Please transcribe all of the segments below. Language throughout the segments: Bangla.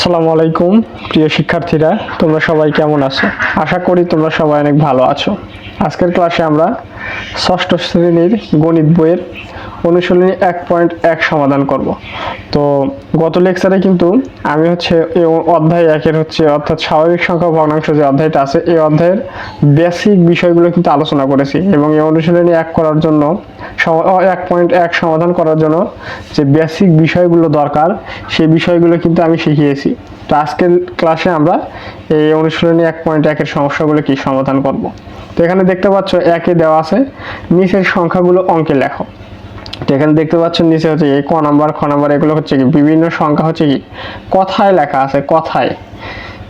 আসসালামু আলাইকুম প্রিয় শিক্ষার্থীরা, তোমরা সবাই কেমন আছো? আশা করি তোমরা সবাই অনেক ভালো আছো। আজকের ক্লাসে আমরা ষষ্ঠ শ্রেণীর গণিত বইয়ের অনুশীলনী 1.1 সমাধান করব। তো গত লেকচারে কিন্তু আমি এই অধ্যায় 1-এর অর্থাৎ স্বাভাবিক সংখ্যা ভগ্নাংশ যে অধ্যায়টা আছে, এই অধ্যায়ের বেসিক বিষয়গুলো কিন্তু আলোচনা করেছি এবং এই অনুশীলনী 1 করার জন্য 1.1 সমাধান করার জন্য যে বেসিক বিষয়গুলো দরকার সেই বিষয়গুলো কিন্তু আমি শিখিয়েছি। তো আজকের ক্লাসে আমরা এই অনুশীলনী 1.1-এর সমস্যাগুলো কি সমাধান করব। তো এখানে দেখতে পাচ্ছ 1-এ দেওয়া আছে নিচের সংখ্যাগুলো অঙ্কে লেখো। তো এখানে দেখতে পাচ্ছ নিচে এই ক নাম্বার খ নাম্বার এগুলো কি বিভিন্ন সংখ্যা কি কথায় লেখা আছে। কথায়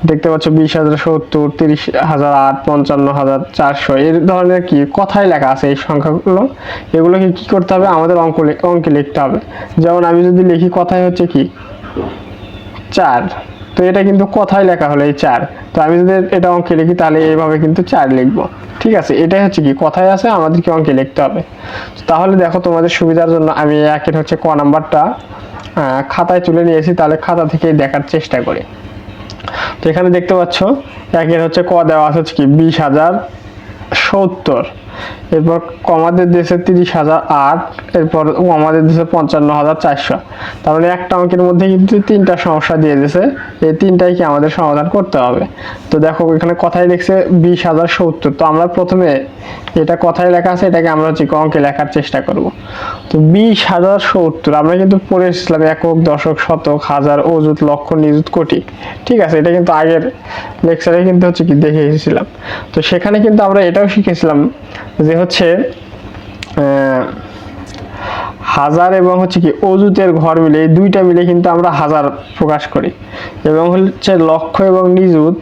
দেখতে পাচ্ছ 20,070, 30,008, 55,400 এই ধরনের কি কথায় লেখা আছে এই সংখ্যাগুলো। এগুলোকে কি করতে হবে, আমাদের অঙ্কে লিখতে হবে। যেমন আমি যদি লিখি কথায় কি 4, তো এটা কিন্তু কথায় লেখা হলো এই 4। তো আমি যদি এটা অঙ্কে লিখি তাহলে এইভাবে কিন্তু 4 লিখবো। ঠিক আছে, এটাই কি কথায় আছে, আমাদেরকে অঙ্কে লিখতে হবে। তাহলে দেখো তোমাদের সুবিধার জন্য আমি 1-এর ক নাম্বারটা খাতায় তুলে নিয়েছি, তাহলে খাতা থেকেই দেখার চেষ্টা করি। তো এখানে দেখতে পাচ্ছ 1-এর ক দেওয়া আছে কি 20,070, এরপর কমাদের দিয়েছে 30,008, এরপর আমাদের দিয়েছে 55,400। তার মানে একটা অঙ্কের মধ্যে কিন্তু 3টা সমস্যা দিয়ে দিয়েছে, এই 3টাই কি আমাদের সমাধান করতে হবে। তো দেখো এখানে কথায় লিখছে 20,070, তো আমরা প্রথমে এটা কথায় লেখা আছে, এটাকে আমরা অঙ্কে লেখার চেষ্টা করব। তো 20,070 আমরা কিন্তু পড়ে এসেছিলাম একক, দশক, শতক, হাজার, অযুত, লক্ষ, নিযুত, কোটি। ঠিক আছে, এটা কিন্তু আগের লেকচারে কিন্তু কি দেখে এসেছিলাম। তো সেখানে কিন্তু আমরা এটাও শিখেছিলাম যে হাজার এবং কি অযুতের ঘর মিলে এই দুইটা মিলে কিন্তু আমরা হাজার প্রকাশ করি, এবং লক্ষ এবং নিযুত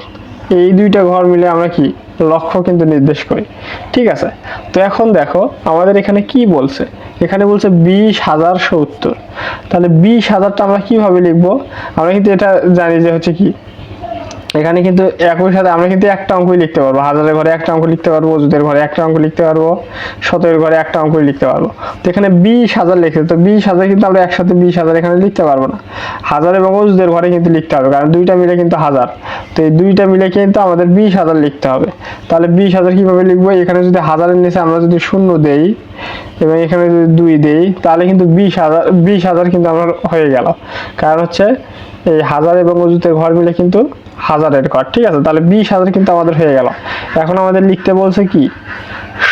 এই দুইটা ঘর মিলে আমরা কি লক্ষ কিন্তু নির্দেশ করি। ঠিক আছে, তো এখন দেখো আমাদের এখানে কি বলছে, এখানে বলছে 20,070। তাহলে 20,000টা আমরা কিভাবে লিখবো? আমরা কিন্তু এটা জানি যে কি এখানে কিন্তু একই সাথে আমরা কিন্তু একটা অঙ্কই লিখতে পারবো। হাজারের ঘরে একটা অঙ্ক লিখতে পারবো, অযুতের ঘরে একটা অঙ্ক লিখতে পারবো, শতকের ঘরে একটা অঙ্ক লিখতে পারবো। তো এখানে 20,000 লিখছে, তো 20,000 কিন্তু আমরা একসাথে 20,000 এখানে লিখতে পারবো না। হাজার এবং অযুতের ঘরে কিন্তু লিখতে হবে, কারণ দুইটা মিলে কিন্তু হাজার। তো এই দুইটা মিলে কিন্তু আমাদের 20,000 লিখতে হবে। তাহলে 20,000 কিভাবে লিখবো? এখানে যদি হাজারের নিচে আমরা যদি 0 দেই এবং এখানে যদি 2 দেই, তাহলে কিন্তু 20,000 কিন্তু আমার হয়ে গেল, কারণ এই হাজার এবং অযুতের ঘর মিলে কিন্তু হাজারের ঘর। ঠিক আছে, তাহলে 20,000 কিন্তু আমাদের হয়ে গেল। এখন আমাদের লিখতে বলছে কি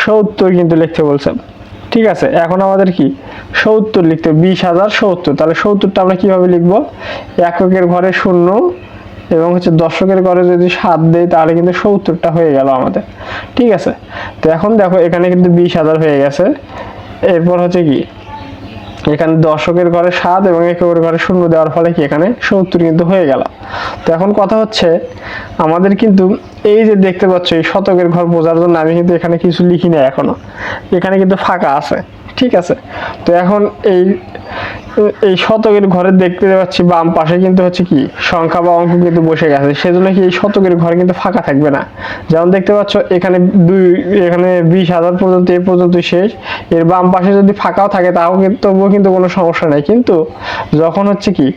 70 কিন্তু লিখতে বলছে। ঠিক আছে, এখন আমাদের কি 70 লিখতে, 20,070। তাহলে 70টা আমরা কিভাবে লিখবো? এককের ঘরে 0 এবং দশকের ঘরে যদি 7 দেই, তাহলে কিন্তু 70টা হয়ে গেল আমাদের। ঠিক আছে, তো এখন দেখো এখানে কিন্তু 20,000 হয়ে গেছে। এরপর কি এখানে দশকের ঘরে 7 এবং এককের ঘরে 0 দেওয়ার ফলে কি এখানে 70 কিন্তু হয়ে গেল। তো এখন কথা আমাদের কিন্তু এই যে দেখতে পাচ্ছ এই শতকের ঘর বোঝার জন্য আমি কিন্তু এখানে কিছু লিখি না এখনো, এখানে কিন্তু ফাঁকা আছে। ঠিক আছে, তো এখন এই শতকের ঘরে দেখতে পাচ্ছি বাম পাশে কিন্তু কি সংখ্যা বা অঙ্ক কিন্তু বসে গেছে, সেজন্য কি এই শতকের ঘরে কিন্তু ফাঁকা থাকবে না। যেমন দেখতে পাচ্ছ এখানে এখানে 20,000 পর্যন্ত এই পর্যন্ত শেষ। এর বাম পাশে যদি ফাঁকাও থাকে তাও কিন্তু কোনো সমস্যা নেই, কিন্তু যখন কি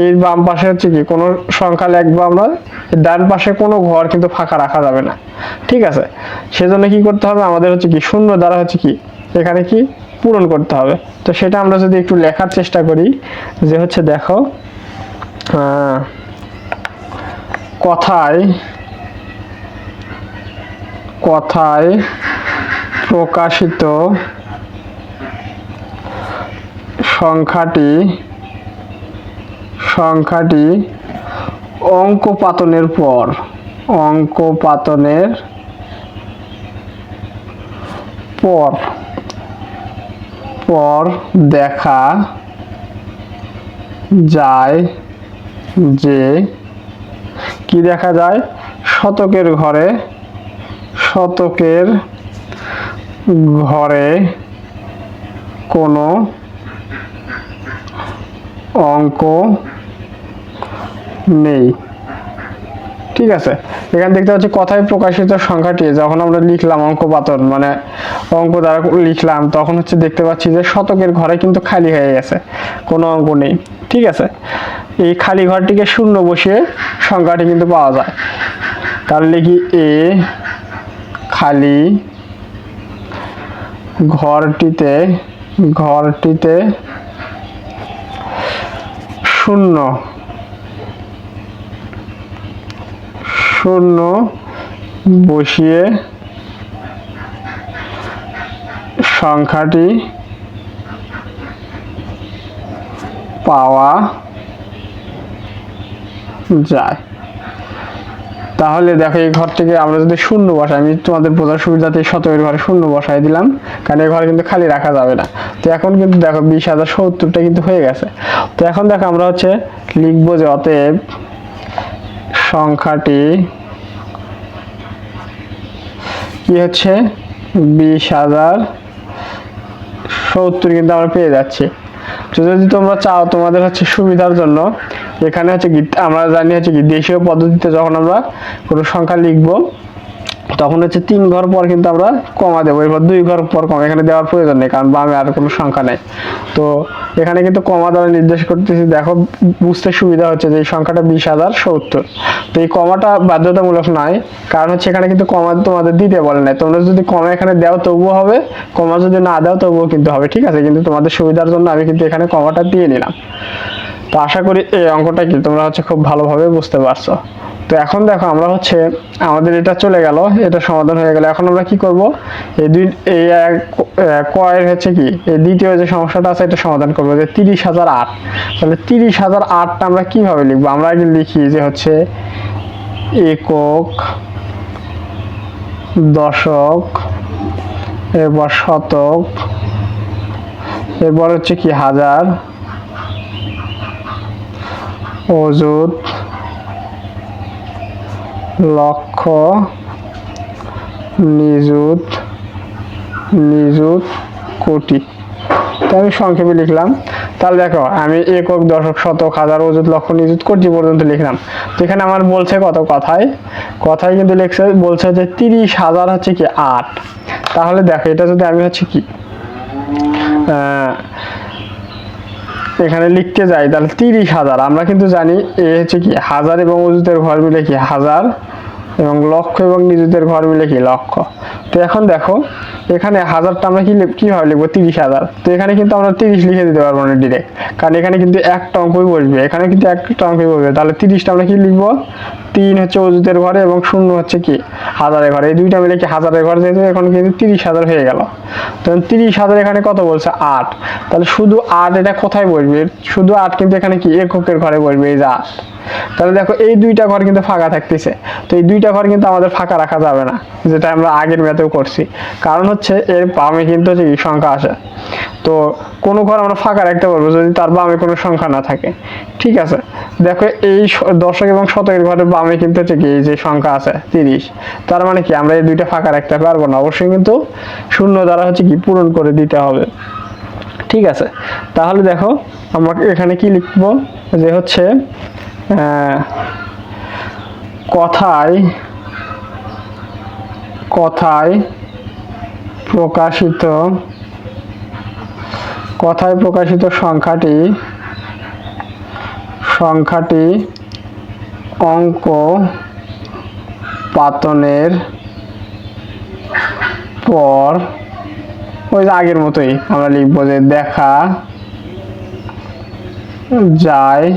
এই বাম পাশে কি কোনো সংখ্যা লিখবো আমরা, ডান পাশে কোনো ঘর কিন্তু ফাঁকা রাখা যাবে না। ঠিক আছে, সেজন্য কি করতে হবে আমাদের কি শূন্য দ্বারা কি এখানে কি পূরণ করতে হবে। তো সেটা আমরা যদি একটু লেখার চেষ্টা করি যে দেখো কথায় প্রকাশিত সংখ্যাটি অঙ্কপাতনের পর দেখা যায় যে কি দেখা যায়, শতকের ঘরে কোনো অঙ্ক নেই। ঠিক আছে, এখানে দেখতে পাচ্ছি কথায় প্রকাশিত সংখ্যাটি যখন আমরা লিখলাম অঙ্ক পাতন মানে অঙ্ক দ্বারা লিখলাম, তখন হচ্ছে দেখতে পাচ্ছি যে শতকের ঘরে কিন্তু খালি হয়ে গেছে, কোনো অঙ্ক নেই। ঠিক আছে, এই খালি ঘরটিকে শূন্য বসিয়ে সংখ্যাটি কিন্তু পাওয়া যায়। তাহলে লিখি এ খালি ঘরটিতে শূন্য বসিয়ে সংখ্যাটি পাওয়া যায়। তাহলে দেখো এই ঘর থেকে আমরা যদি শূন্য বসাই, আমি তোমাদের বোঝার সুবিধাতে শতকের ঘরে শূন্য বসাই দিলাম, কারণ এই ঘরে কিন্তু খালি রাখা যাবে না। তো এখন কিন্তু দেখো 20,070টা কিন্তু হয়ে গেছে। তো এখন দেখো আমরা হচ্ছে লিখবো যে অতএব সংখ্যাটি কি হচ্ছে 20,070 কিন্তু আমরা পেয়ে যাচ্ছি। তো যদি তোমরা চাও তোমাদের হচ্ছে সুবিধার জন্য, এখানে হচ্ছে কি আমরা জানি হচ্ছে কি দেশীয় পদ্ধতিতে যখন আমরা কোনো সংখ্যা লিখবো তখন হচ্ছে 3 ঘর পর কিন্তু আমরা কমা দেবো, এরপর 2 ঘর পর কমা, এখানে দেওয়ার প্রয়োজন নেই কারণ বামে আর কোনো সংখ্যা নেই। তো এখানে কিন্তু কমা দ্বারা নির্দেশ করতেছি, দেখো বুঝতে সুবিধা হচ্ছে যে এই সংখ্যাটা 20,070। তো এই কমাটা বাধ্যতামূলক নয়, কারণ হচ্ছে এখানে কিন্তু কমা তোমাদের দিতে বলে নাই, তোমরা যদি কমা এখানে দাও তবুও হবে, কমা যদি না দাও তবুও কিন্তু হবে। ঠিক আছে, কিন্তু তোমাদের সুবিধার জন্য আমি কিন্তু এখানে কমাটা দিয়ে নিলাম। তো আশা করি এই অঙ্কটা কি তোমরা হচ্ছে খুব ভালোভাবে বুঝতে পারছো। তো এখন দেখো আমরা হচ্ছে আমাদের এটা চলে গেল, এটা সমাধান হয়ে গেল। এখন আমরা কি করব, এই কয়ের হচ্ছে কি এই দ্বিতীয় যে সমস্যাটা আছে এটা সমাধান করবো, যে 30,008। তাহলে 30,008টা আমরা কিভাবে লিখবো, আমরা আগে লিখি যে হচ্ছে একক, দশক, এরপর শতক, এরপর হচ্ছে কি হাজার, অযুত, লক্ষ, নিযুত, কোটি। তো আমি সংক্ষেপে লিখলাম। তাহলে দেখো আমি একক, দশক, শতক, হাজার, অযুত, লক্ষ, নিযুত, কোটি পর্যন্ত লিখলাম। তো এখানে আমার বলছে কত, কথায় কিন্তু লিখছে বলছে যে 30,000 হচ্ছে কি 8। তাহলে দেখো এটা যদি আমি হচ্ছে কি এখানে লিখতে যাই, তাহলে 30,000 আমরা কিন্তু জানি এ হচ্ছে কি হাজার এবং অযুতের ঘর মিলে কি হাজার, এবং লক্ষ এবং নিযুতের ঘর মিলে কি লক্ষ। তো এখন দেখো এখানে হাজারটা আমরা কিভাবে লিখবো 30,000। তো এখানে কিন্তু আমরা 30 লিখে দিতে পারবো না ডিরেক্ট, কারণ এখানে কিন্তু একটা অঙ্কই বসবে, এখানে কিন্তু একটা অঙ্কই বসবে। তাহলে 30টা আমরা কি লিখবো, 3 হচ্ছে অযুতের ঘরে এবং 0 হচ্ছে কি হাজারের ঘরে, এই দুইটা মিলে কি হাজারের ঘরে, যেহেতু এখন কিন্তু 30,000 হয়ে গেল। তখন 30,000 এখানে কত বলছে 8। তাহলে শুধু 8 এটা কোথায় বসবে, শুধু 8 কিন্তু এখানে কি এককের ঘরে বসবে, এই যে 8। তাহলে দেখো এই দুইটা ঘর কিন্তু ফাঁকা থাকতেছে। তো এই দুইটা ঘর কিন্তু আমাদের ফাঁকা রাখা যাবে না, যেটা আমরা আগের ম্যাথেও করছি, কারণ হচ্ছে এর বামে কিন্তু হচ্ছে কি সংখ্যা আসে। তো কোনো ঘর আমরা ফাঁকা রাখতে পারবো যদি তার বামে কোনো সংখ্যা না থাকে। ঠিক আছে, দেখো এই দশক এবং শতকের ঘরের বামে কিন্তু হচ্ছে কি এই যে সংখ্যা আছে 30, তার মানে কি আমরা এই দুইটা ফাঁকা রাখতে পারবো না, অবশ্যই কিন্তু শূন্য দ্বারা হচ্ছে কি পূরণ করে দিতে হবে। ঠিক আছে, তাহলে দেখো আমরা এখানে কি লিখবো, যে হচ্ছে কথায় প্রকাশিত সংখ্যাটি অঙ্ক পাতনের পর ওই যে আগের মতোই আমরা লিখবো যে দেখা যায়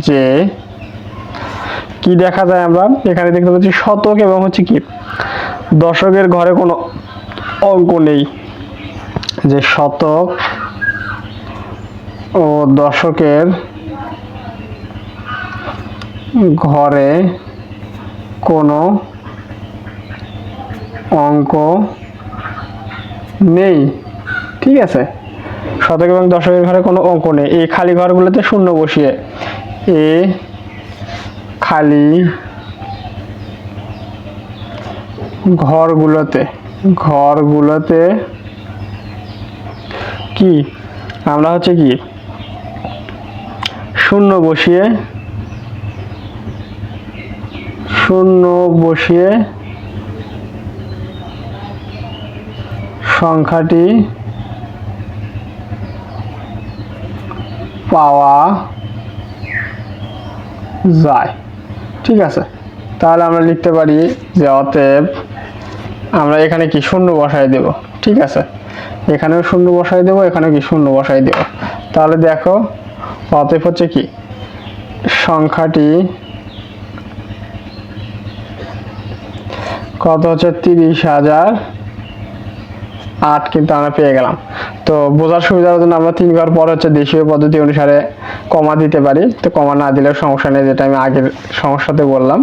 যে কি দেখা যায়, আমরা এখানে দেখতে পাচ্ছি শতক এবং হচ্ছে কি দশকের ঘরে কোনো অঙ্ক নেই, যে শতক ও দশকের ঘরে কোনো অঙ্ক নেই। ঠিক আছে, শতক এবং দশকের ঘরে কোনো অঙ্ক নেই, এই খালি ঘরগুলোতে শূন্য বসিয়ে এ খালি ঘরগুলোতে কি আমরা হচ্ছে কি শূন্য বসিয়ে শূন্য বসিয়ে সংখ্যাটি পাওয়া যায়। ঠিক আছে, তাহলে আমরা লিখতে পারি যে অতএব আমরা এখানে কি শূন্য বসাই দেব। ঠিক আছে, এখানেও শূন্য বসাই দেব, এখানেও কি শূন্য বসাই দেব। তাহলে দেখো অতএব হচ্ছে কি সংখ্যাটি কত হচ্ছে 30,008 কিন্তু আমরা পেয়ে গেলাম। তো বোঝার সুবিধার জন্য আমরা 3 ঘর পর হচ্ছে দেশীয় পদ্ধতি অনুসারে কমা দিতে পারি। তো কমা না দিলেও সমস্যা নেই, যেটা আমি আগের সমস্যাতে বললাম।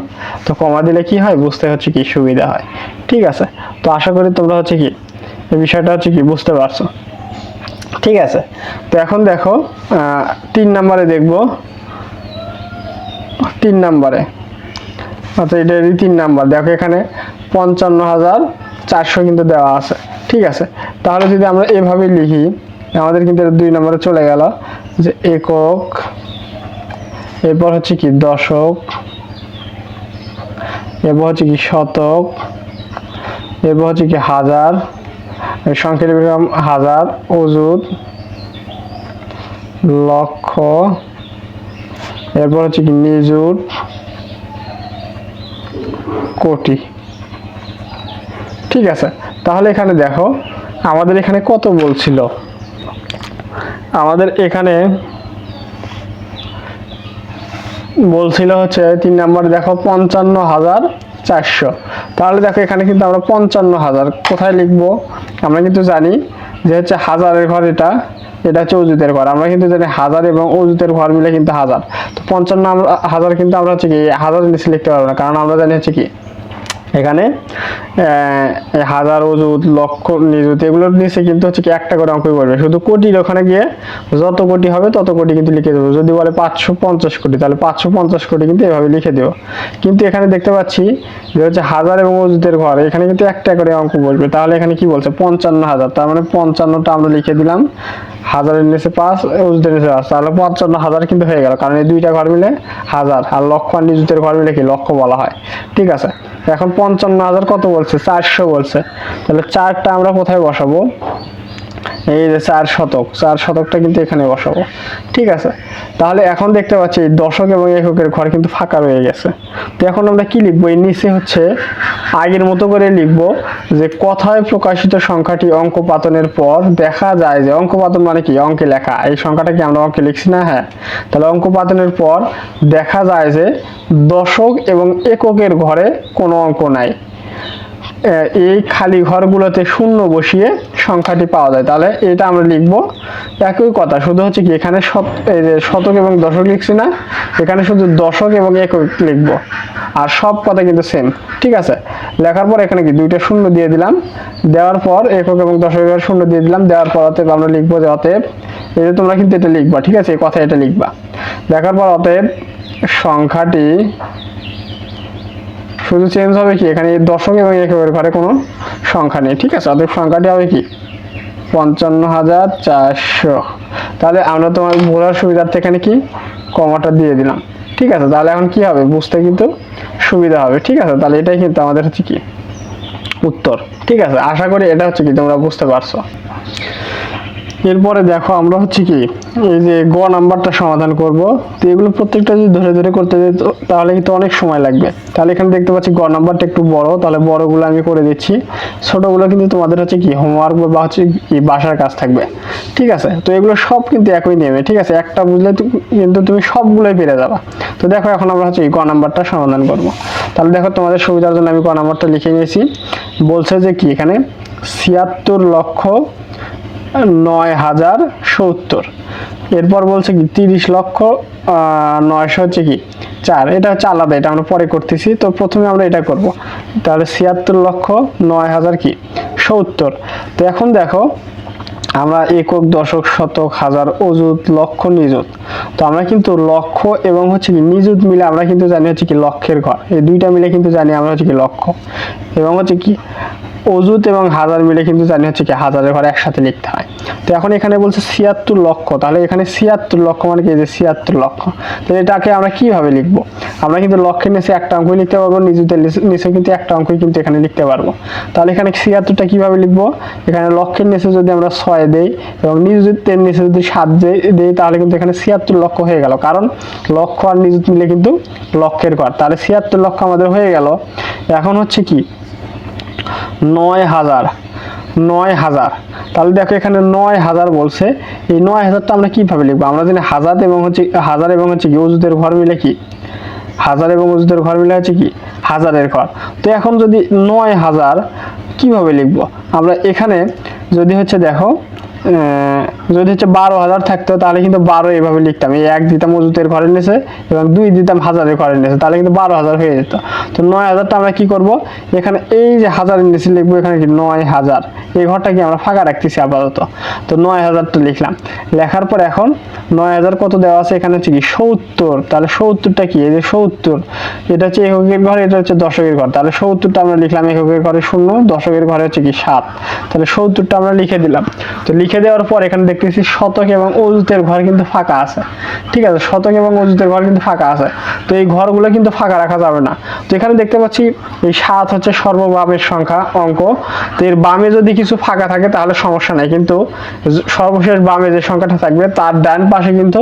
তো কমা দিলে কি হয়, বুঝতে হচ্ছে কি সুবিধা হয়। ঠিক আছে, তো আশা করি তোমরা হচ্ছে কি এই বিষয়টা হচ্ছে কি বুঝতে পারছো। ঠিক আছে, তো এখন দেখো 3 নম্বরে দেখব। 3 নম্বরে আচ্ছা, এটা 3 নাম্বার। দেখো এখানে 55,400 কিন্তু দেওয়া আছে। ঠিক আছে, তাহলে যদি আমরা এভাবে লিখি, আমাদের কিন্তু 2 নম্বরে চলে গেল যে একক, এরপর হচ্ছে কি দশক, এরপর হচ্ছে কি শতক, এরপর হচ্ছে কি হাজার, সংখ্যা লিখলাম হাজার, অযুত, লক্ষ, এরপর হচ্ছে কি নিযুত, কোটি। ঠিক আছে, তাহলে এখানে দেখো আমাদের এখানে কত বলছিল, আমাদের এখানে বলছিল হচ্ছে 3 নম্বরে দেখো 55,400। তাহলে দেখো এখানে কিন্তু আমরা 55,000 কোথায় লিখবো, আমরা কিন্তু জানি যে হচ্ছে হাজারের ঘর, এটা হচ্ছে অযুতের ঘর। আমরা কিন্তু জানি হাজার এবং অযুতের ঘর মিলে কিন্তু হাজার। তো 55,000 কিন্তু আমরা হচ্ছে কি হাজার নিচে লিখতে পারবো না, কারণ আমরা জানি হচ্ছে কি এখানে হাজার, অযুত, লক্ষ, নিযুত এগুলোর নিচে কিন্তু হচ্ছে কি একটা করে অঙ্কই করবে। শুধু কোটির ওখানে গিয়ে যত কোটি হবে তত কোটি কিন্তু লিখে দেবো। যদি বলে 550 কোটি, তাহলে 550 কোটি কিন্তু এভাবে লিখে দেবো। কিন্তু এখানে দেখতে পাচ্ছি যে হচ্ছে হাজার এবং অযুতের ঘর, এখানে কিন্তু একটা করে অঙ্ক বসবে। তাহলে এখানে কি বলছে 55,000, তার মানে 55টা আমরা লিখে দিলাম, হাজারের নিচে 5, অযুতের নিচে 5, তাহলে 55,000 কিন্তু হয়ে গেল। কারণ এই দুইটা ঘর মিলে হাজার, আর লক্ষ আর নিযুতের ঘর মিলে কি লক্ষ বলা হয়। ঠিক আছে, এখন 55,000 কত বলছে, 400 বলছে। তাহলে 4টা আমরা কোথায় বসাবো, এই যে 4 শতক, 4 শতকটা কিন্তু এখানে বসাবো। ঠিক আছে, তাহলে এখন দেখতে পাচ্ছি দশক এবং এককের ঘর কিন্তু ফাঁকা রয়ে গেছে। তো এখন আমরা কি লিখবো, এর নিচে হচ্ছে আগের মতো করে লিখবো যে কথায় প্রকাশিত সংখ্যাটি অঙ্ক পাতনের পর দেখা যায় যে, অঙ্ক পাতন মানে কি অঙ্কে লেখা, এই সংখ্যাটা কি আমরা অঙ্কে লিখছি না, হ্যাঁ। তাহলে অঙ্ক পাতনের পর দেখা যায় যে দশক এবং এককের ঘরে কোনো অঙ্ক নাই, এই খালি ঘরগুলোতে শূন্য বসিয়ে সংখ্যাটি পাওয়া যায়। তাহলে এটা আমরা লিখবো একই কথা, শুধু হচ্ছে কি এখানে শতক এবং দশক লিখছি না, এখানে শুধু দশক এবং একক লিখবো, আর সব কথা কিন্তু সেম। ঠিক আছে, লেখার পর এখানে কি দুইটা শূন্য দিয়ে দিলাম, দেওয়ার পর একক এবং দশকের শূন্য দিয়ে দিলাম, দেওয়ার পর অতএব আমরা লিখবো যে অতএব, এই যে তোমরা কিন্তু এটা লিখবা। ঠিক আছে, এই কথা এটা লিখবা, দেখার পর অতএব সংখ্যাটি শুধু চেঞ্জ হবে কি এখানে দশক এবং এককের ঘরে কোনো সংখ্যা নেই। ঠিক আছে, অতএব সংখ্যাটি হবে কি 55,400। তাহলে আমরা তোমার বোঝার সুবিধার্থে এখানে কি কমাটা দিয়ে দিলাম। ঠিক আছে, তাহলে এখন কি হবে বুঝতে কিন্তু সুবিধা হবে। ঠিক আছে, তাহলে এটাই কিন্তু আমাদের হচ্ছে কি উত্তর। ঠিক আছে, আশা করি এটা হচ্ছে কি তোমরা বুঝতে পারছো। এরপরে দেখো আমরা হচ্ছে কি এই যে গ নাম্বারটা সমাধান করব। তো এগুলো প্রত্যেকটা যদি ধরে ধরে করতে যাই তাহলে কিন্তু অনেক সময় লাগবে। তাহলে এখানে দেখতে পাচ্ছি গ নাম্বারটা একটু বড়, তাহলে বড়গুলো আমি করে দিচ্ছি, ছোটগুলো কিন্তু তোমাদের হচ্ছে কি হোমওয়ার্ক বা হচ্ছে কি বাসার কাজ থাকবে। ঠিক আছে, তো এগুলো সব কিন্তু একই নেবে। ঠিক আছে, একটা বুঝলে কিন্তু তুমি সবগুলোই পেরে যাবা। তো দেখো এখন আমরা হচ্ছে গ নাম্বারটা সমাধান করব। তাহলে দেখো তোমাদের সুবিধার জন্য আমি গ নাম্বারটা লিখে নিয়েছি। বলছে যে কি এখানে 76,09,070। এরপর বলছে কি 30,09,000 হচ্ছে কি 4, এটা হচ্ছে আলাদা, এটা আমরা পরে করতেছি। তো প্রথমে আমরা এটা করব, তাহলে 76,09,000 কি 70। তো এখন দেখো আমরা একক, দশক, শতক, হাজার, অযুত, লক্ষ, নিযুত। তো আমরা কিন্তু লক্ষ এবং হচ্ছে কি নিযুত মিলে আমরা কিন্তু জানি হচ্ছে কি লক্ষের ঘর, এই দুইটা মিলে কিন্তু জানি আমরা হচ্ছে কি লক্ষ, এবং হচ্ছে কি অযুত এবং হাজার মিলে কিন্তু জানি হচ্ছে কি হাজারের ঘর একসাথে লিখতে হয়। তো এখন এখানে বলছে ৭৬ লক্ষ, তাহলে এখানে ৭৬ লক্ষ মানে কি, যে ৭৬ লক্ষ। তাহলে এটাকে আমরা কিভাবে লিখব? আমরা কিন্তু লক্ষের নিচে একটা অঙ্কই লিখতে পারবো, নিযুতের নিচে কিন্তু একটা অঙ্কই কিন্তু এখানে লিখতে পারবো। তাহলে এখানে ৭৬টা কিভাবে লিখবো? এখানে লক্ষের নিচে যদি আমরা ৬ দেই এবং নিযুতের নিচে যদি ৭ দেই, তাহলে কিন্তু এখানে ৭৬ লক্ষ হয়ে গেল, কারণ লক্ষ আর নিযুত মিলে কিন্তু লক্ষের ঘর। তাহলে ৭৬ লক্ষ আমাদের হয়ে গেল। এখন হচ্ছে কি ৯,০০০, ৯,০০০। তাহলে দেখো এখানে ৯,০০০ বলছে, এই ৯,০০০টা আমরা কিভাবে লিখবো? আমরা জানি হাজার এবং হচ্ছে কি অযুতের ঘর মিলে কি, হাজার এবং অযুতের ঘর মিলে হচ্ছে কি হাজারের ঘর। তো এখন যদি ৯,০০০ কিভাবে লিখবো? আমরা এখানে যদি হচ্ছে দেখো যদি হচ্ছে ১২,০০০ থাকতো, তাহলে কিন্তু ১২ এভাবে লিখতাম, এই ১ দিতাম অযুতের ঘরের নিচে এবং ২ দিতাম হাজারের ঘরের নিচে, তাহলে কিন্তু ১২,০০০ হয়ে যেত। তো ৯,০০০টা আমরা কি করব? এখানে এই যে হাজারের নিচে লিখবো, এখানে কি ৯,০০০, এই ঘরটা কি আমরা ফাঁকা রাখতেছি আপাতত। তো ৯,০০০টা লিখলাম, লেখার পর এখন ৯,০০০ কত দেওয়া আছে, এখানে হচ্ছে কি ৭০। তাহলে ৭০টা কি, এই যে ৭০, এটা হচ্ছে এককের ঘর, এটা হচ্ছে দশকের ঘর। তাহলে ৭০টা আমরা লিখলাম, এককের ঘরে 0, দশকের ঘরে হচ্ছে কি 7। তাহলে ৭০টা আমরা লিখে দিলাম। তো লিখে দেওয়ার পর এখানে দেখতেছি শতক এবং অযুতের ঘর কিন্তু ফাঁকা আছে। ঠিক আছে, শতক এবং অযুতের ঘর কিন্তু ফাঁকা আছে। তো এই ঘরগুলো কিন্তু ফাঁকা রাখা যাবে না। তো এখানে দেখতে পাচ্ছি এই 7 হচ্ছে সর্ববামের সংখ্যা অঙ্ক। তো এর বামে যদি কিছু ফাঁকা থাকে তাহলে সমস্যা নাই, কিন্তু সর্বশেষ বামে যে সংখ্যাটা থাকবে তার ডান পাশে কিন্তু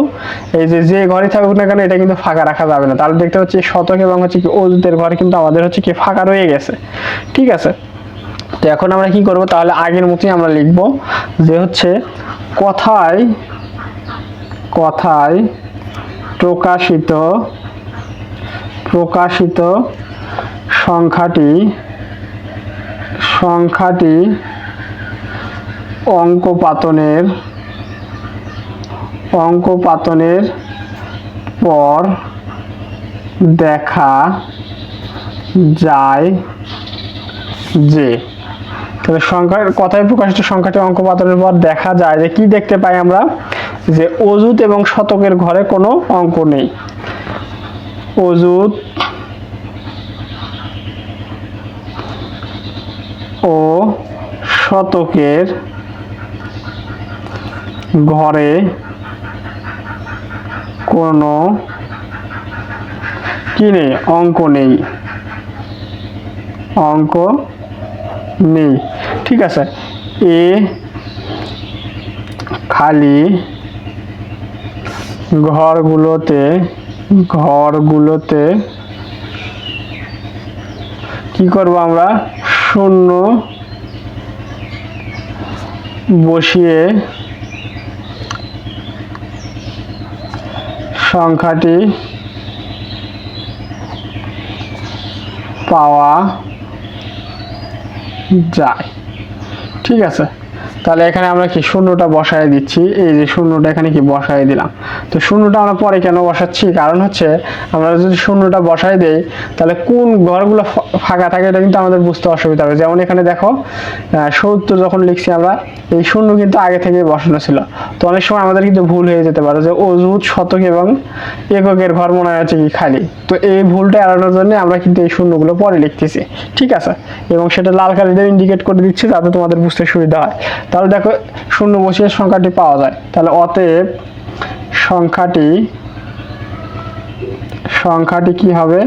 এই যে ঘরই থাকুক না কেন, এটা কিন্তু ফাঁকা রাখা যাবে না। তাহলে দেখতে পাচ্ছি শতক এবং হচ্ছে কি অযুতের ঘর কিন্তু আমাদের হচ্ছে কি ফাঁকা রয়ে গেছে। ঠিক আছে, তো এখন আমরা কি করব? তাহলে আগের মতোই আমরা লিখব যে হচ্ছে কথায় প্রকাশিত সংখ্যাটি অঙ্কপাতনের পর দেখা যায় যে, তাহলে কথায় প্রকাশিত সংখ্যাটি অঙ্কপাতনের পর দেখা যায় যে কি দেখতে পাই আমরা? যে অযুত এবং শতকের ঘরে কোনো অঙ্ক নেই। অযুত ও শতকের ঘরে কোনো কি নেই? অঙ্ক নেই। ঠিক আছে, এ খালি ঘরগুলোতে কি করব আমরা? শূন্য বসিয়ে সংখ্যাটি পাওয়া যায়। ঠিক আছে, তাহলে এখানে আমরা কি শূন্যটা বসায় দিচ্ছি, এই যে শূন্যটা এখানে কি বসায় দিলাম। তো শূন্যটা আমরা পরে কেন বসাচ্ছি? কারণ হচ্ছে আমরা যদি শূন্যটা বসাই দেই তাহলে কোন ঘরগুলো ফাঁকা থাকে এটা কিন্তু আমাদের বুঝতে অসুবিধা হবে। যেমন এখানে দেখো ৭০ যখন লিখছি আমরা, এই শূন্য কিন্তু আগে থেকে বসানো ছিল। তো অনেক সময় আমাদের কিন্তু ভুল হয়ে যেতে পারে যে অযুত, শতক এবং এককের ঘর মনে হচ্ছে কি খালি। তো এই ভুলটা এড়ানোর জন্য আমরা কিন্তু এই শূন্যগুলো পরে লিখতেছি। ঠিক আছে, এবং সেটা লাল কালি দিয়ে ইন্ডিকেট করে দিচ্ছি যাতে তোমাদের বুঝতে সুবিধা হয়। তাহলে দেখো শূন্য বসিয়ে সংখ্যাটি পাওয়া যায়। তাহলে অতএব সংখ্যাটি কি হবে?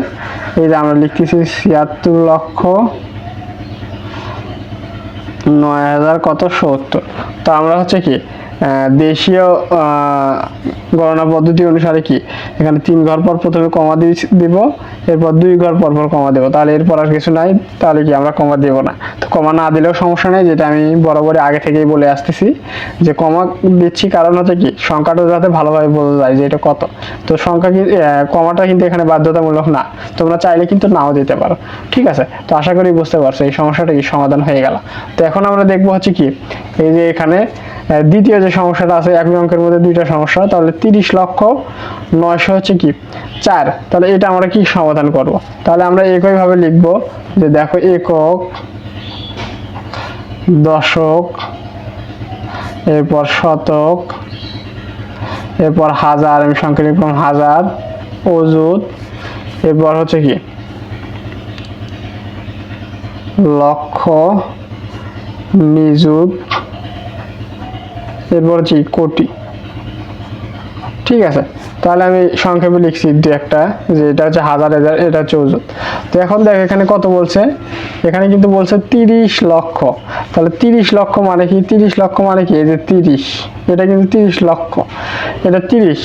এই যে আমরা লিখতেছি ৭৬,০৯,০৭০। তো আমরা হচ্ছে কি দেশীয় গণনা পদ্ধতি অনুসারে কি এখানে 3 ঘর পর প্রথমে কমা দিব, এরপর 2 ঘর পর কমা দেবো। তাহলে এরপর আর কিছু নাই, তাহলে কি আমরা কমা দেব না। তো কমা না দিলেও সমস্যা নেই, যেটা আমি বরাবরই আগে থেকেই বলে আসতেছি যে কমা দিচ্ছি কারণ হচ্ছে কি সংখ্যাটা যাতে ভালোভাবে বোঝা যায় যে এটা কত। তো কমাটা কিন্তু এখানে বাধ্যতামূলক না, তোমরা চাইলে কিন্তু নাও দিতে পারো। ঠিক আছে, তো আশা করি বুঝতে পারছো এই সমস্যাটা কি সমাধান হয়ে গেল। তো এখন আমরা দেখবো হচ্ছে কি এই যে এখানে দ্বিতীয় যে সমস্যাটা আছে, একই অঙ্কের মধ্যে দুইটা সমস্যা, তাহলে ৩০,৯০০ হচ্ছে কি 4। তাহলে এটা আমরা কি সমাধান করব? তাহলে আমরা একইভাবে লিখব যে দেখো একক, দশক, এরপর শতক, এরপর হাজার, আমি সংখ্যা লিখলাম হাজার, অযুত, এরপর হচ্ছে কি লক্ষ, নিযুত, এরপর হচ্ছে কোটি। ঠিক আছে, তাহলে আমি সংক্ষেপে লিখছি দু একটা, যে এটা হচ্ছে হাজার, হাজার, এটা হচ্ছে অযুত। তো এখন দেখ এখানে কত বলছে, এখানে কিন্তু বলছে 30 লক্ষ। তাহলে 30 লক্ষ মানে কি, 30 লক্ষ মানে কি, এই যে 30, এটা কিন্তু 30 লক্ষ, এটা 30।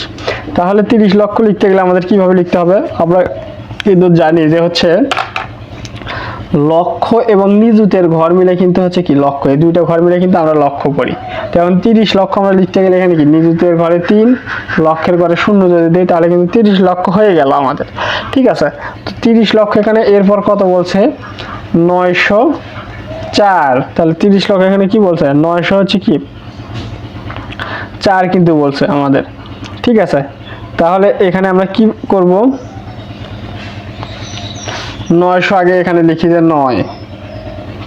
তাহলে 30 লক্ষ লিখতে গেলে আমাদের কিভাবে লিখতে হবে, আমরা কিন্তু জানি যে হচ্ছে লক্ষ এবং নিযুতের ঘর মিলে কিন্তু হচ্ছে কি লক্ষ, এই দুইটা ঘর মিলে কিন্তু আমরা লক্ষ করি। তো এখন 30 লক্ষ আমরা লিখতে গেলে এখানে কি নিযুতের ঘরে 3, লক্ষের ঘরে 0 যদি দিই তাহলে কিন্তু 30 লক্ষ হয়ে গেল আমাদের। ঠিক আছে, তো 30 লক্ষ এখানে, এরপর কত বলছে 904। তাহলে 30 লক্ষ এখানে কি বলছে 900 হচ্ছে কি 4 কিন্তু বলছে আমাদের। ঠিক আছে, তাহলে এখানে আমরা কি করব, 900 আগে এখানে লিখি যে 9।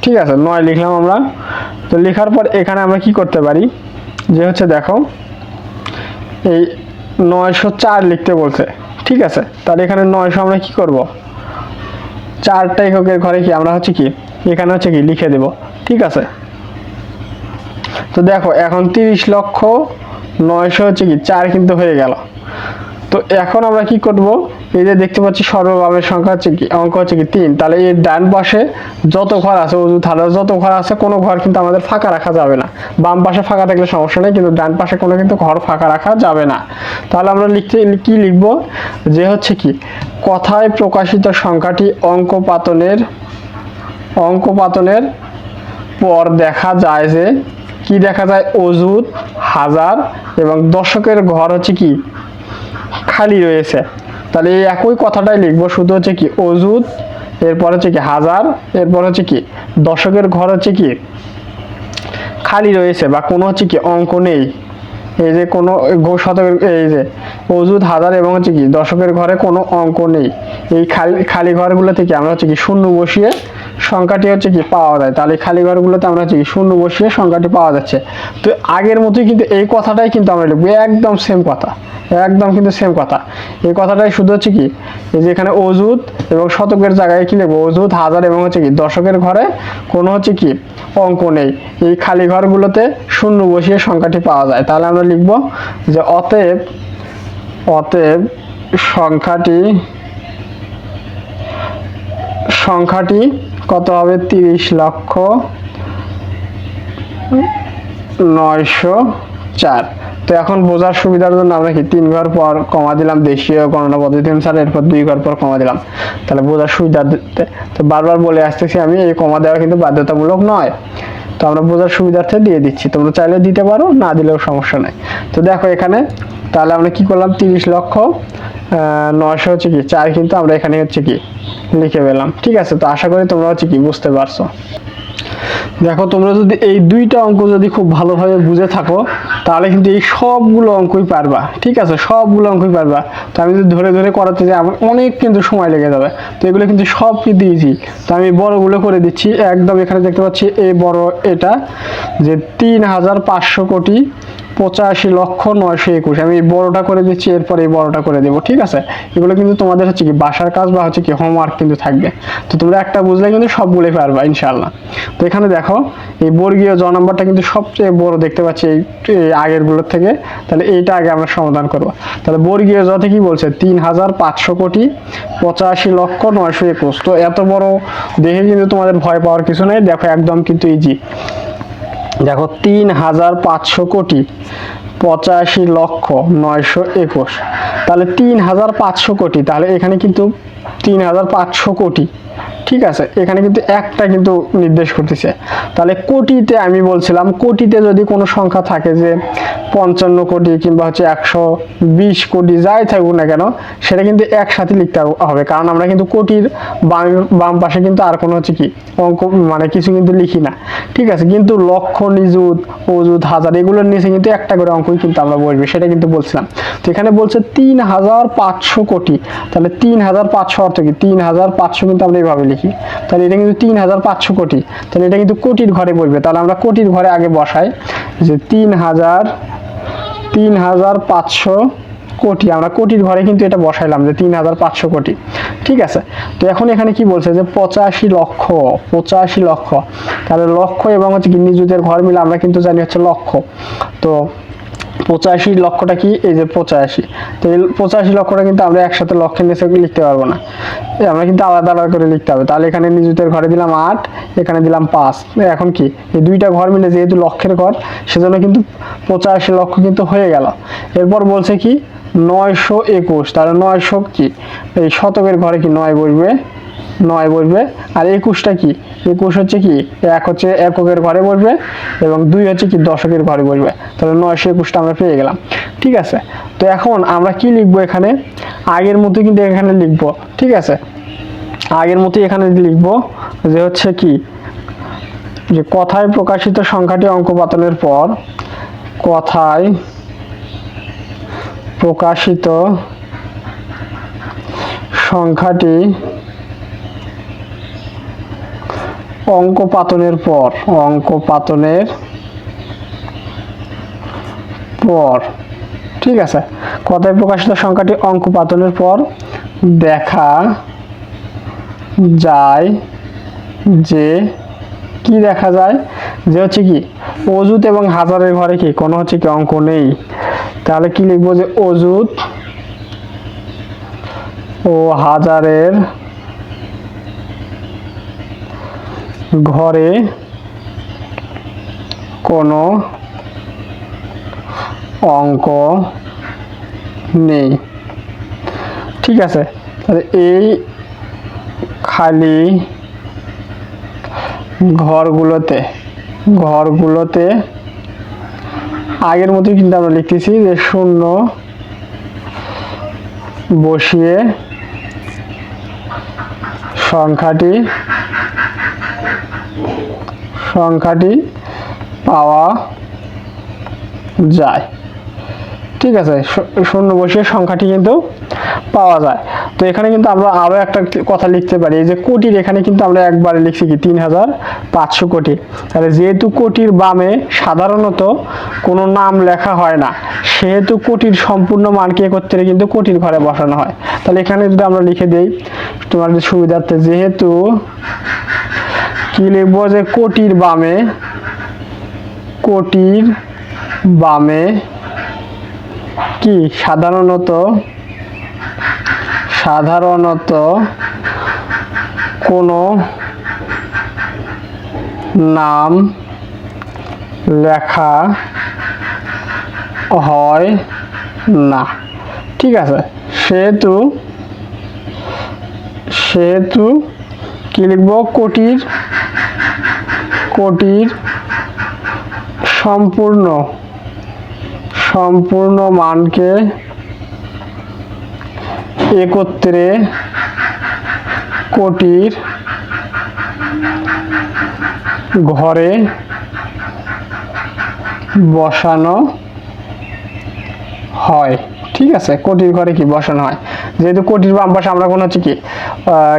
ঠিক আছে, 9 লিখলাম আমরা। তো লেখার পর এখানে আমরা কি করতে পারি, যে হচ্ছে দেখো এই 904 লিখতে বলছে। ঠিক আছে, তাহলে এখানে 900 আমরা কি করব, 4টা এককের ঘরে কি আমরা হচ্ছে কি এখানে হচ্ছে কি লিখে দেব। ঠিক আছে, তো দেখো এখন 30 লক্ষ 900 হচ্ছে কি 4 কিন্তু হয়ে গেল। তো এখন আমরা কি করব, এই যে দেখতে পাচ্ছি সর্ববামের সংখ্যা হচ্ছে কি অঙ্ক হচ্ছে কি 3, তাহলে এর ডান পাশে যত ঘর আছে অযুত হাজার যত ঘর আছে কোনো ঘর কিন্তু আমাদের ফাঁকা রাখা যাবে না। বাম পাশে ফাঁকা থাকলে সমস্যা নেই, কিন্তু ডান পাশে কোনো কিন্তু ঘর ফাঁকা রাখা যাবে না। তাহলে আমরা লিখতে কি লিখব, যে হচ্ছে কি কথায় প্রকাশিত সংখ্যাটি অঙ্কপাতনের পর দেখা যায় যে কি দেখা যায়, অযুত, হাজার এবং দশকের ঘর হচ্ছে কি খালি রয়েছে। তাহলে এই একই কথাটাই লিখবো, শুধু হচ্ছে কি অযুত, এরপর হচ্ছে কি হাজার, এরপর হচ্ছে কি দশকের ঘর হচ্ছে কি খালি রয়েছে বা কোনো হচ্ছে কি অঙ্ক নেই। এই যে কোনো শতকের, এই যে অযুত, হাজার এবং হচ্ছে কি দশকের ঘরে কোনো অঙ্ক নেই, এই খালি ঘরগুলো থেকে আমরা হচ্ছে কি শূন্য বসিয়ে সংখ্যাটি হচ্ছে কি পাওয়া যায়। তাহলে খালি ঘরগুলোতে আমরা হচ্ছে কি শূন্য বসিয়ে সংখ্যাটি পাওয়া যাচ্ছে। তো আগের মতোই কিন্তু এই কথাটাই কিন্তু আমরা লিখবো, একদম সেম কথা, একদম কিন্তু সেম কথা। এই কথাটাই শুধু হচ্ছে কি এই যে এখানে অযুত এবং শতকের জায়গায় কি লিখবো, অযুত, হাজার এবং হচ্ছে কি দশকের ঘরে কোনো হচ্ছে কি অঙ্ক নেই, এই খালি ঘরগুলোতে শূন্য বসিয়ে সংখ্যাটি পাওয়া যায়। তাহলে আমরা লিখবো যে অতএব সংখ্যাটি কত হবে, 30 লক্ষ 904। তো এখন বোঝার সুবিধার জন্য আমরা কি 3 ঘর পর কমা দিলাম দেশীয় গণনা পদ্ধতি অনুসারে, এরপর 2 ঘর পর কমা দিলাম, তাহলে বোঝার সুবিধার্থে। তো বারবার বলে আসতেছি আমি, এই কমা দেওয়া কিন্তু বাধ্যতামূলক নয়, তো আমরা বোঝার সুবিধার্থে দিয়ে দিচ্ছি, তোমরা চাইলে দিতে পারো, না দিলেও সমস্যা নাই। তো দেখো এখানে তাহলে আমরা কি করলাম, 30 লক্ষ 900 হচ্ছে কি 4 কিন্তু আমরা এখানে হচ্ছে কি লিখে পেলাম। ঠিক আছে, তো আশা করি তোমরা হচ্ছে কি বুঝতে পারছো। দেখো তোমরা যদি এই দুইটা অঙ্ক যদি খুব ভালোভাবে বুঝে থাকো তাহলে কিন্তু এই সবগুলো অঙ্কই পারবা। ঠিক আছে, সবগুলো অঙ্কই পারবা। তো আমি যদি ধরে ধরে করাতে যাই আমার অনেক কিন্তু সময় লেগে যাবে। তো এগুলো কিন্তু সব কিন্তু ইজি। তো আমি বড়গুলো করে দিচ্ছি একদম। এখানে দেখতে পাচ্ছি এই বড় এটা যে 3,500 কোটি 85,921। আমি এই বড়টা করে দিচ্ছি, এরপরে এই বড়টা করে দেবো। ঠিক আছে, এগুলো কিন্তু তোমাদের হচ্ছে কি বাসার কাজ বা হচ্ছে কি হোমওয়ার্ক কিন্তু থাকবে। তো তোমরা একটা বুঝলে কিন্তু সবগুলোই পারবা ইনশাআল্লাহ। তো এখানে দেখো এই বর্গীয় জ নাম্বারটা কিন্তু সবচেয়ে বড় দেখতে পাচ্ছি এই আগেরগুলোর থেকে। তাহলে এইটা আগে আমরা সমাধান করব। তাহলে বর্গীয় জতে কি বলছে, 3,500 কোটি 85,921। তো এত বড় দেখে কিন্তু তোমাদের ভয় পাওয়ার কিছু নেই। দেখো একদম কিন্তু ইজি। দেখো 3,500 কোটি 85,921। তাহলে 3,500 কোটি, তাহলে এখানে কিন্তু 3,500 কোটি। ঠিক আছে, এখানে কিন্তু একটা কিন্তু নির্দেশ করতেছে। তাহলে কোটিতে আমি বলছিলাম, কোটিতে যদি কোনো সংখ্যা থাকে যে 55 কোটি কিংবা হচ্ছে 120 কোটি যাই থাকুক না কেন, সেটা কিন্তু একসাথে লিখতে হবে। কারণ আমরা কিন্তু কোটির বাম পাশে কিন্তু আর কোনো হচ্ছে কি অঙ্ক মানে কিছু কিন্তু লিখি না। ঠিক আছে, কিন্তু লক্ষ, নিযুত, অযুত, হাজার এগুলোর নিচে কিন্তু একটা করে অঙ্কই কিন্তু আমরা বসবি, সেটা কিন্তু বলছিলাম। তো এখানে বলছে 3,500 কোটি। তাহলে 3,500 অর্থ কি, 3,500 কিন্তু আমরা এইভাবে লিখি। তাহলে এটা কিন্তু 3,500 কোটি। তাহলে এটা কিন্তু কোটির ঘরে বসবে। তাহলে আমরা কোটির ঘরে আগে বসাই যে 3,500 কোটি। আমরা কোটির ঘরে কিন্তু এটা বসাইলাম যে 3,500 কোটি। ঠিক আছে। তো এখন এখানে কি বলছে যে 85 লক্ষ, তাহলে লক্ষ এবং হচ্ছে কি নিযুতের ঘর মিলে আমরা কিন্তু জানি হচ্ছে লক্ষ। তো 85 লক্ষটা কি, এই যে 85, তো এই 85 লক্ষটা কিন্তু আমরা একসাথে লক্ষের নিচে লিখতে পারবো না, আমরা কিন্তু আলাদা আলাদা করে লিখতে হবে। তাহলে এখানে নিযুতের ঘরে দিলাম 8, এখানে দিলাম 5। এখন কি এই দুইটা ঘর মিলে যেহেতু লক্ষের ঘর, সেজন্য কিন্তু 85 লক্ষ কিন্তু হয়ে গেল। এরপর বলছে কি 921, তাহলে 900 কি এই শতকের ঘরে কি 9 বসবে, 9 বসবে। আর 21টা কি, 21 হচ্ছে কি 1 হচ্ছে এককের ঘরে বসবে, এবং 2 হচ্ছে কি দশকের ঘরে বসবে। তাহলে 921টা আমরা পেয়ে গেলাম। ঠিক আছে। তো এখন আমরা কি লিখবো এখানে, আগের মতো কিন্তু এখানে লিখবো। ঠিক আছে, আগের মতো এখানে লিখবো যে হচ্ছে কি যে কথায় প্রকাশিত সংখ্যাটি অঙ্ক পাতনের পর, কথায় প্রকাশিত সংখ্যাটি অঙ্ক পাতনের পর, ঠিক আছে, কথায় প্রকাশিত সংখ্যাটি অঙ্ক পাতনের পর দেখা যায় যে, কি দেখা যায় যে হচ্ছে কি অযুত এবং হাজারের ঘরে কি কোনো হচ্ছে কি অঙ্ক নেই। তাহলে কি লিখবো যে অযুত ও হাজারের ঘরে কোনো অঙ্ক নেই। ঠিক আছে, তাহলে এই খালি ঘরগুলোতে আগের মতোই কিন্তু আমরা লিখতেছি যে শূন্য বসিয়ে সংখ্যাটি পাওয়া যায়। ঠিক আছে, শূন্য বসিয়ে সংখ্যাটি কিন্তু পাওয়া যায়। তো এখানে কিন্তু আমরা আরো একটা কথা লিখতে পারি, এই যে কোটির এখানে কিন্তু আমরা একবারে লিখছি কি 3500 কোটি। তাহলে যেহেতু কোটির বামে সাধারণত কোনো নাম লেখা হয় না, সেহেতু কোটির সম্পূর্ণ মানকে একত্রে কিন্তু কোটির ঘরে বসানো হয়। তাহলে এখানে যদি আমরা লিখে দেই তোমাদের সুবিধার্থে, যেহেতু কি লিখবো যে কোটির বামে কি সাধারণত কোনো নাম লেখা হয় না। ঠিক আছে, সেহেতু কি লিখবো, কোটির সম্পূর্ণ মানকে একত্রে কোটির ঘরে বসানো হয়। ঠিক আছে, কোটির ঘরে কি বসানো হয়, যেহেতু কোটির বাম পাশে আমরা কোনো হচ্ছে কি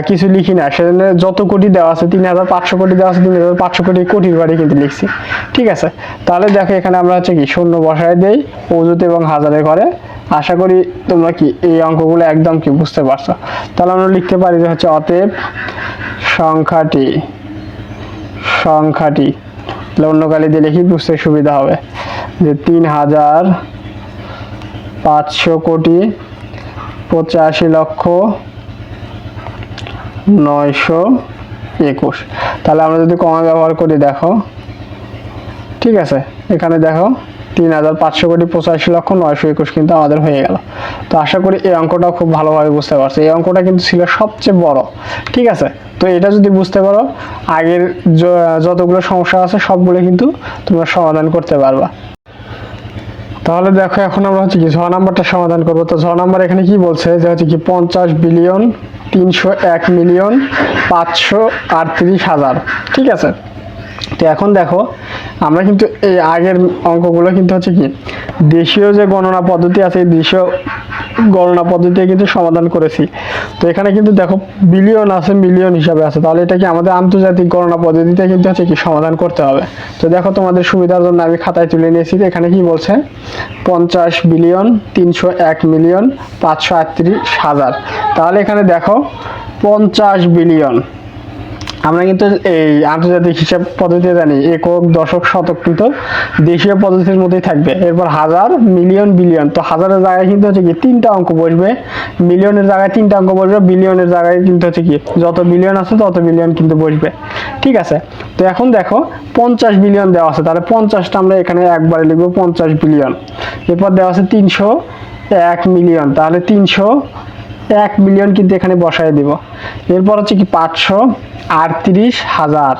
কিছু লিখি না, সেজন্য যত কোটি দেওয়া আছে 3500 কোটি দেওয়া আছে, 3500 কোটি কোটির ঘরে কিন্তু লিখছি। ঠিক আছে, তাহলে দেখো এখানে আমরা হচ্ছে কি শূন্য বসায় দেই অযুত এবং হাজারের ঘরে। আশা করি তোমরা কি এই অঙ্কগুলো একদম কি বুঝতে পারছো। তাহলে আমরা লিখতে পারি যে হচ্ছে অতএব সংখ্যাটি অন্য কালি দিয়ে লিখি, বুঝতে সুবিধা হবে, যে 3500 কোটি 85,921। তাহলে আমরা যদি কমা ব্যবহার করি দেখো, ঠিক আছে, এখানে দেখো 3500 কোটি 85,921 কিন্তু আমাদের হয়ে গেল। তো আশা করি এই অঙ্কটা খুব ভালোভাবে বুঝতে পারছো। এই অঙ্কটা কিন্তু ছিল সবচেয়ে বড়। ঠিক আছে, তো এটা যদি বুঝতে পারো, আগের যতগুলো সমস্যা আছে সবগুলো কিন্তু তোমরা সমাধান করতে পারবা। তাহলে দেখো এখন আমরা হচ্ছে কি 6 নাম্বারটা সমাধান করব। তো 6 নাম্বার এখানে কি বলছে যে হচ্ছে কি 50,301,538,000। ঠিক আছে, তো এখন দেখো আমরা কিন্তু এই আগের অঙ্কগুলো কিন্তু হচ্ছে কি দেশীয় যে গণনা পদ্ধতি আছে এই দেশীয় গণনা পদ্ধতি কিন্তু সমাধান করেছি। তো এখানে কিন্তু দেখো বিলিয়ন আছে, মিলিয়ন হিসাবে আছে, তাহলে এটা কি আমাদের আন্তর্জাতিক গণনা পদ্ধতিতে কিন্তু হচ্ছে কি সমাধান করতে হবে। তো দেখো তোমাদের সুবিধার জন্য আমি খাতায় তুলে নিয়েছি। এখানে কি বলছে 50,301,538,000। তাহলে এখানে দেখো 50 বিলিয়ন, আমরা কিন্তু এই আন্তর্জাতিক হিসাব পদ্ধতিতে জানি একক, দশক, শতক কিন্তু দেশীয় পদ্ধতির মধ্যেই থাকবে। এরপর হাজার, মিলিয়ন, বিলিয়ন। তো হাজারের জায়গায় কিন্তু হচ্ছে কি 3টা অঙ্ক বসবে, মিলিয়নের জায়গায় 3টা অঙ্ক বসবে, বিলিয়নের জায়গায় কিন্তু হচ্ছে কি যত বিলিয়ন আছে তত বিলিয়ন কিন্তু বসবে। ঠিক আছে। তো এখন দেখো 50 বিলিয়ন দেওয়া আছে, তাহলে 50টা আমরা এখানে একবারে লিখবো 50 বিলিয়ন। এরপর দেওয়া আছে 301 মিলিয়ন, তাহলে 301 মিলিয়ন কিন্তু এখানে বসায় দিব। এরপর হচ্ছে কি 538,000,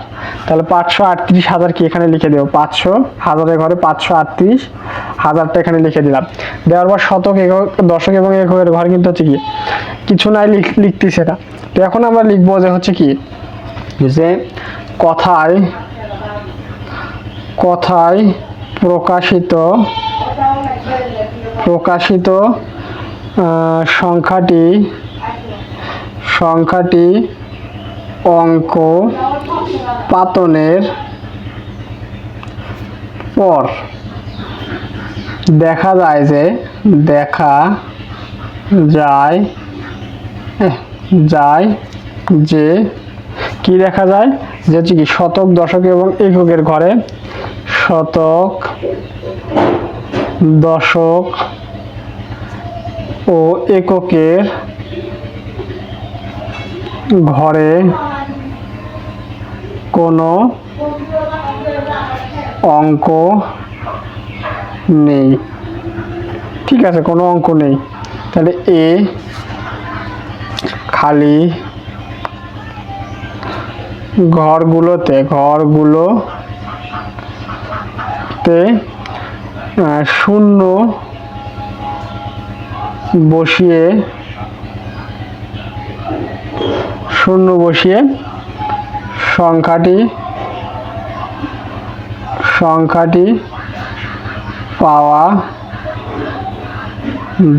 তাহলে 538,000 কি এখানে লিখে দেবো, 500 হাজারের ঘরে 538,000টা এখানে লিখে দিলাম। দেওয়ার পর শতক, একক, দশক এবং এককের ঘরে কিন্তু হচ্ছে কি কিছু নাই লিখতেছে না। তো এখন আমরা লিখবো যে হচ্ছে কি যে কথায় কথায় প্রকাশিত সংখ্যাটি অঙ্ক পাতনের পর দেখা যায় যে কি দেখা যায় যে হচ্ছে কি শতক, দশক এবং এককের ঘরে শতক, দশক ও এককের ঘরে কোনো অঙ্ক নেই। ঠিক আছে, কোনো অঙ্ক নেই। তাহলে এ খালি ঘরগুলোতে শূন্য বসিয়ে সংখ্যাটি পাওয়া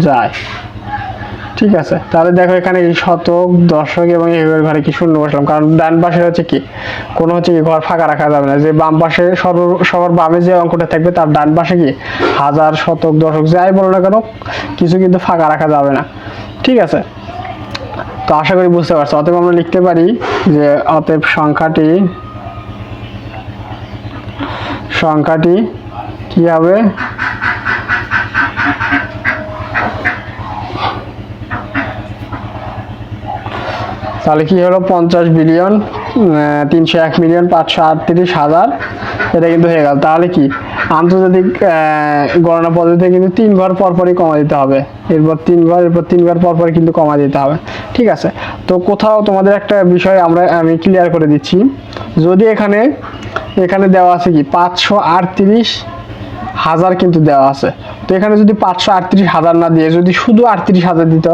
যায়। ঠিক আছে। তাহলে দেখো এখানে শতক, দশক এবং এককের ঘরে কি শূন্য বসলাম, কারণ ডান পাশে হচ্ছে কি কোনো হচ্ছে কি ঘর ফাঁকা রাখা যাবে না। যে বাম পাশে সবার বামে যে অঙ্কটা থাকবে তার ডান পাশে কি হাজার, শতক, দশক যাই বলো না কেন কিছু কিন্তু ফাঁকা রাখা যাবে না। ঠিক আছে। তো আশা করি বুঝতে পারছো। অতএব আমরা লিখতে পারি যে অতএব সংখ্যাটি কি হবে, তাহলে কি হলো 50 বিলিয়ন 301 মিলিয়ন 538,000, এটা কিন্তু হয়ে গেল। তাহলে কি আন্তর্জাতিক গণনা পদ্ধতিতে কিন্তু 3 ঘর পরপরই কমা দিতে হবে, এরপর 3 ঘর, এরপর 3 ঘর পরপর কিন্তু কমা দিতে হবে। ঠিক আছে। তো কোথাও তোমাদের একটা বিষয় আমি ক্লিয়ার করে দিচ্ছি। যদি এখানে দেওয়া আছে কি 538,000 কিন্তু দেওয়া আছে, তো এখানে যদি 538,000 না দিয়ে যদি শুধু 38,000 দিত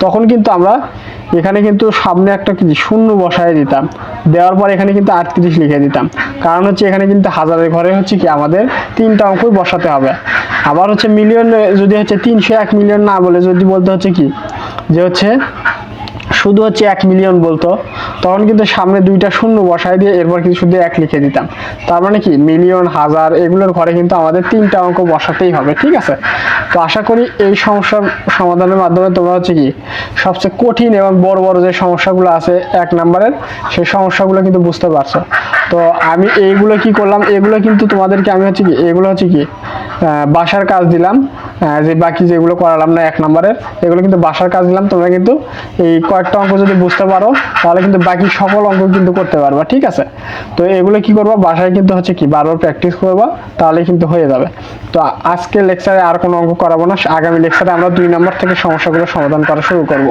তখন কিন্তু আমরা এখানে কিন্তু সামনে একটা কি শূন্য বসায় দিতাম, দেওয়ার পর এখানে কিন্তু 38 লিখে দিতাম। কারণ হচ্ছে এখানে কিন্তু হাজারের ঘরে হচ্ছে কি আমাদের 3টা অঙ্কই বসাতে হবে। আবার হচ্ছে মিলিয়ন যদি হচ্ছে 301 মিলিয়ন না বলে যদি বলতে হচ্ছে কি যে হচ্ছে শুধু হচ্ছে 1 মিলিয়ন বলতো, তখন কিন্তু সামনে 2টা শূন্য বসায় দিয়ে এরপর কিন্তু শুধু 1 লিখে দিতাম। তার মানে কি মিলিয়ন, হাজার এগুলোর ঘরে কিন্তু আমাদের 3টা অঙ্ক বসাতেই হবে। ঠিক আছে। তো আশা করি এই সমস্যার সমাধানের মাধ্যমে তোমরা হচ্ছে কি সবচেয়ে কঠিন এবং বড় বড় যে সমস্যাগুলো আছে 1 নম্বরের সেই সমস্যাগুলো কিন্তু বুঝতে পারছো। তো আমি এইগুলো কি করলাম, এগুলো কিন্তু তোমাদেরকে আমি হচ্ছে কি এগুলো হচ্ছে কি বাসার কাজ দিলাম, যে বাকি যেগুলো করালাম না 1 নম্বরের এগুলো কিন্তু বাসার কাজ দিলাম। তোমরা কিন্তু এই কয়েকটা অঙ্ক যদি বুঝতে পারো তাহলে কিন্তু বাকি সকল অঙ্ক কিন্তু করতে পারবা। ঠিক আছে। তো এগুলো কি করবা, বাসায় কিন্তু হচ্ছে কি বারবার প্র্যাকটিস করবা, তাহলে কিন্তু হয়ে যাবে। তো আজকের লেকচারে আর কোনো অঙ্ক করাবো না, আগামী লেকচারে আমরা 2 নম্বর থেকে সমস্যাগুলো সমাধান করা শুরু করব।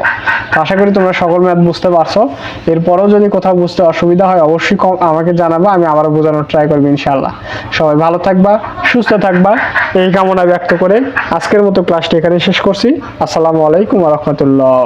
তো আশা করি তোমরা সকল ম্যাথ বুঝতে পারছো। এরপরেও যদি কোথাও বুঝতে অসুবিধা হয় অবশ্যই আমাকে জানাবা, আমি আবারও বোঝানোর ট্রাই করবো ইনশাআল্লাহ। সবাই ভালো থাকবা, সুস্থ থাকবা এই কামনা ব্যক্ত করে আজকের মতো ক্লাসটি এখানে শেষ করছি। আসসালামু আলাইকুম ওয়া রাহমাতুল্লাহ।